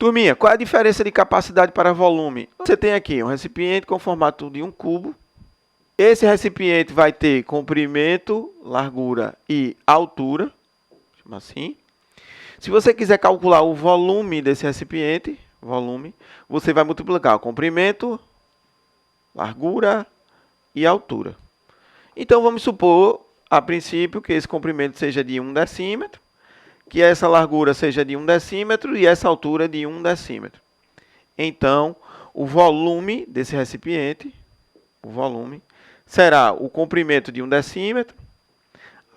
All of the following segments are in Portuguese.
Turminha, qual é a diferença de capacidade para volume? Você tem aqui um recipiente com formato de um cubo. Esse recipiente vai ter comprimento, largura e altura, chama assim. Se você quiser calcular o volume desse recipiente, você vai multiplicar o comprimento, largura e altura. Então vamos supor, a princípio, que esse comprimento seja de 1 decímetro, que essa largura seja de 1 decímetro e essa altura de 1 decímetro. Então, o volume desse recipiente, será o comprimento de 1 decímetro,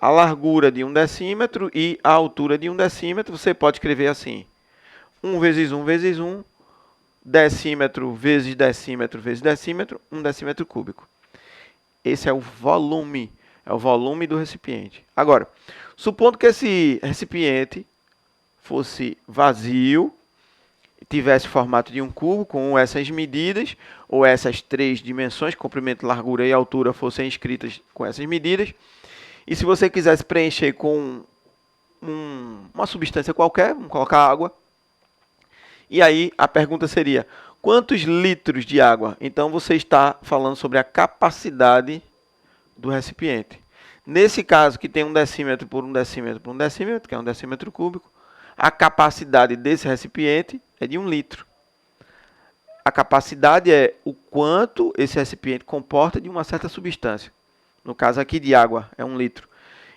a largura de 1 decímetro e a altura de 1 decímetro. Você pode escrever assim: 1 vezes 1 vezes 1, decímetro vezes decímetro vezes decímetro, 1 decímetro cúbico. Esse é o volume do recipiente. Agora, supondo que esse recipiente fosse vazio, tivesse formato de um cubo com essas medidas, ou essas três dimensões, comprimento, largura e altura, fossem escritas com essas medidas. E se você quisesse preencher com uma substância qualquer, vamos colocar água. E aí a pergunta seria: quantos litros de água? Então você está falando sobre a capacidade do recipiente. Nesse caso, que tem 1 decímetro por 1 decímetro por 1 decímetro, que é 1 decímetro cúbico, a capacidade desse recipiente é de 1 litro. A capacidade é o quanto esse recipiente comporta de uma certa substância. No caso aqui de água, é 1 litro.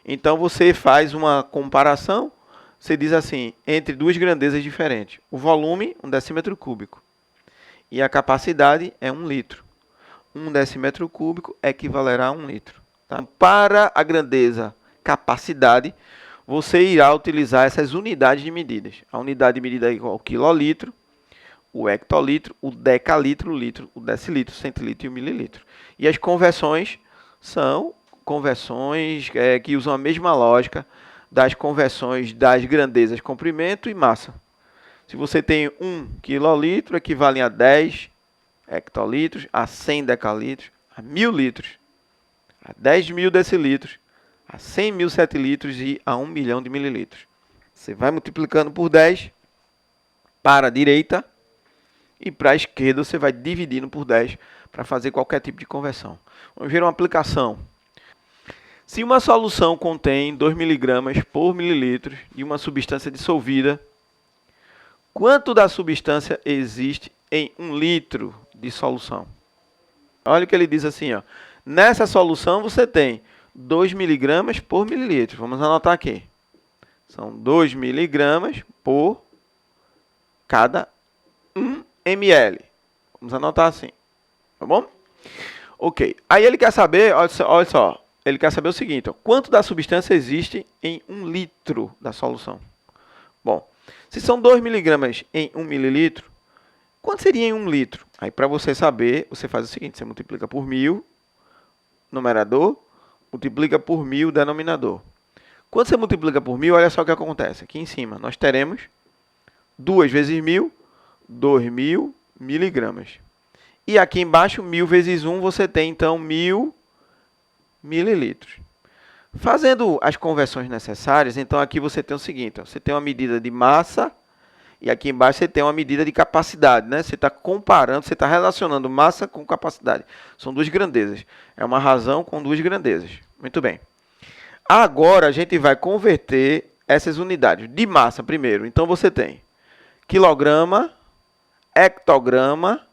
Então você faz uma comparação, você diz assim, entre duas grandezas diferentes. O volume, 1 decímetro cúbico. E a capacidade é 1 litro. 1 decímetro cúbico equivalerá a 1 litro. Tá? Para a grandeza capacidade, você irá utilizar essas unidades de medidas. A unidade de medida é igual ao quilolitro, o hectolitro, o decalitro, o litro, o decilitro, o centilitro e o mililitro. E as conversões são conversões que usam a mesma lógica das conversões das grandezas comprimento e massa. Se você tem 1 quilolitro, equivale a 10 hectolitros, a 100 decalitros, a 1000 litros, a 10.000 decilitros, a 100.000 centilitros e a 1 milhão de mililitros. Você vai multiplicando por 10 para a direita e para a esquerda você vai dividindo por 10 para fazer qualquer tipo de conversão. Vamos ver uma aplicação. Se uma solução contém 2 mg por mililitro de uma substância dissolvida, quanto da substância existe em 1 litro de solução? Olha o que ele diz assim, ó. Nessa solução você tem 2 mg por mililitro. Vamos anotar aqui. São 2 mg por cada 1 ml. Vamos anotar assim. Tá bom? Ok. Aí ele quer saber, olha só. Ele quer saber o seguinte, ó, quanto da substância existe em 1 litro da solução? Bom, se são 2 mg em 1 mililitro, quanto seria em 1 litro? Aí para você saber, você faz o seguinte, você multiplica por 1000, numerador, multiplica por 1000, denominador. Quando você multiplica por 1000, olha só o que acontece. Aqui em cima nós teremos 2 vezes 1000, 2000 miligramas. E aqui embaixo, 1000 vezes 1, você tem então 1000 mililitros. Fazendo as conversões necessárias, então aqui você tem o seguinte, ó, você tem uma medida de massa e aqui embaixo você tem uma medida de capacidade, né? Você está comparando, você está relacionando massa com capacidade. São duas grandezas. É uma razão com duas grandezas. Muito bem. Agora a gente vai converter essas unidades de massa primeiro. Então você tem quilograma, hectograma,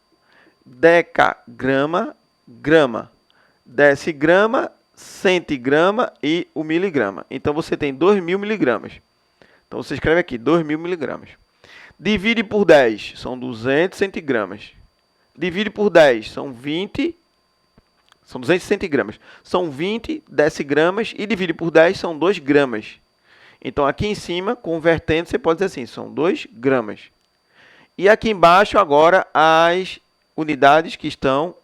decagrama, grama, decigrama, centigrama e o miligrama. Então você tem 2000 miligramas. Então você escreve aqui 2000 miligramas. Divide por 10, são 200 centigramas. Divide por 10, são 20, são 200 centigramas. São 20 decigramas e divide por 10 são 2 gramas. Então aqui em cima, convertendo, você pode dizer assim, são 2 gramas. E aqui embaixo agora as unidades que estão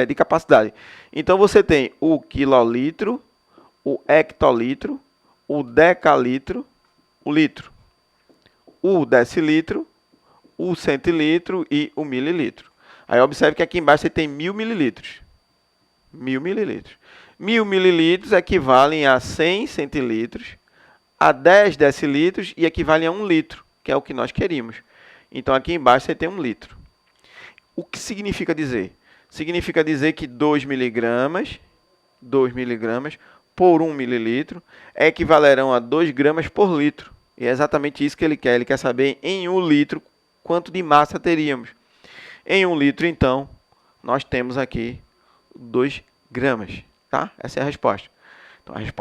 de capacidade. Então você tem o quilolitro, o hectolitro, o decalitro, o litro, o decilitro, o centilitro e o mililitro. Aí observe que aqui embaixo você tem 1000 mililitros. 1000 mililitros. 1000 mililitros equivalem a 100 centilitros, a 10 decilitros e equivalem a 1 litro, que é o que nós queríamos. Então, aqui embaixo você tem 1 litro. O que significa dizer? Significa dizer que 2 miligramas por 1 mililitro equivalerão a 2 gramas por litro. E é exatamente isso que ele quer. Ele quer saber em 1 litro quanto de massa teríamos. Em 1 litro, então, nós temos aqui 2 gramas. Tá? Essa é a resposta. Então, a resposta